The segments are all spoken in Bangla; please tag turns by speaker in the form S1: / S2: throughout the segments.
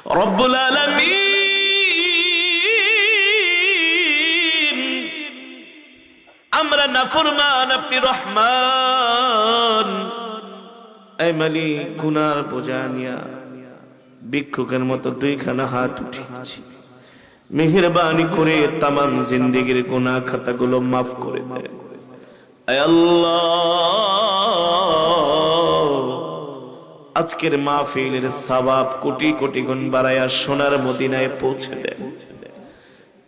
S1: রব্বুল আলামিন, আমরা নাফরমান, আপনি রহমান। এই মালিক, গুনার বোঝা নিয়া ভিক্ষুকের মতো দুইখানা হাত উঠিয়েছি, মেহেরবানি করে তামাম জিন্দেগির গুনাহ খাতাগুলো মাফ করে দেন। আয় আল্লাহ, আজকের মাহফিলের সওয়াব কোটি কোটি গুণ বাড়ায়া সোনার মদিনায় পৌঁছে দেন।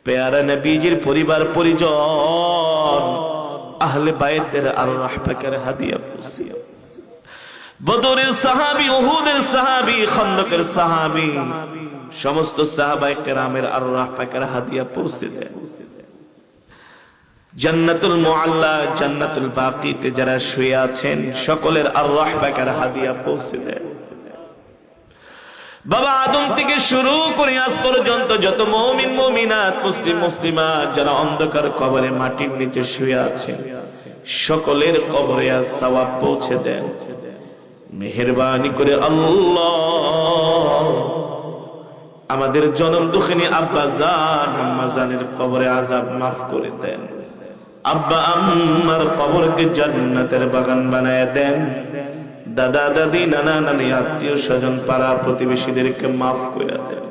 S1: পেয়ারা নবীজির পরিবার পরিজন আহলে বাইতের আল্লাহ পাকের হাদিয়া পৌঁছে, বদরের সাহাবী, উহুদের সাহাবী, খন্দকের সাহাবী, সমস্ত সাহাবায়ে কেরামের আল্লাহ পাকের হাদিয়া পৌঁছে দেন। জান্নাতুল মুআল্লা, জান্নাতুল বাকিতে যারা শুয়ে আছেন সকলের আল্লাহ পাকের হাদিয়া পৌঁছে দেন। বাবা আদম থেকে শুরু করে আজ পর্যন্ত যত মুমিন মুমিনাত, মুসলিম মুসলিমাত যারা অন্ধকার কবরে মাটির নিচে শুয়ে আছেন সকলের কবরে আজ সওয়াব পৌঁছে দেন। মেহেরবানি করে আল্লাহ আমাদের জনম দুঃখিনী আব্বা জান আম্মা জানের কবরে আযাব মাফ করে দেন। আব্বা আম্মার কবরকে জান্নাতের বাগান বানায় দেন। দাদা দাদি, নানা নানি, আত্মীয় স্বজন, পাড়া প্রতিবেশীদেরকে মাফ করে দেন।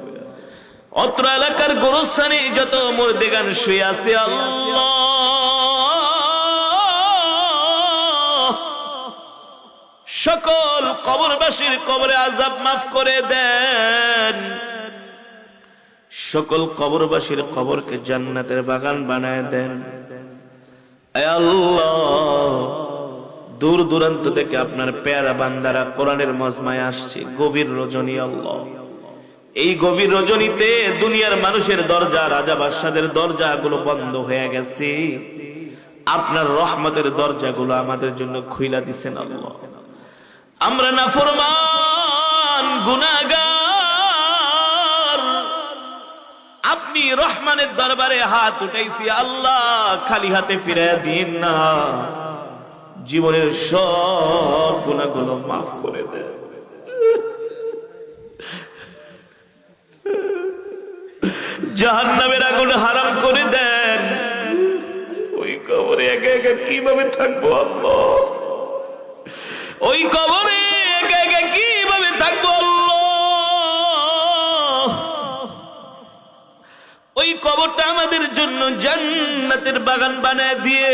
S1: অত্র এলাকার গোরস্থানে যত মুর্দেগান শুয়ে আছে আল্লাহ সকল কবরবাসীর কবরে আযাব মাফ করে দেন। সকল কবরবাসীর কবরকে জান্নাতের বাগান বানায় দেন। আয় আল্লাহ, দূর দূরান্ত থেকে আপনার পেয়ারা বান্দারা কোরআনের মজমায় আসছে গভীর রজনী। আল্লাহ, এই গভীর রজনীতে দুনিয়ার মানুষের দরজা, রাজা বাদশাদের দরজাগুলো বন্ধ হয়ে গেছে, আপনার রহমতের দরজাগুলো আমাদের জন্য খুইলা দিছেন। আল্লাহ, আমরা নাফরমান, গুনাহগার, আপনি রহমানের দরবারে হাত উঠাইছি আল্লাহ, খালি হাতে ফিরাইয়া দিন না, জীবনের সব গুনাহগুলো মাফ করে দেন। জাহান্নামের আগুন হারাম করে দেন। ওই কবরে একা একা কিভাবে থাকবো আল্লাহ, ওই কবরে একা একা কিভাবে থাকবো আল্লাহ, ওই কবরটা আমাদের জন্য জান্নাতের বাগান বানায় দিয়ে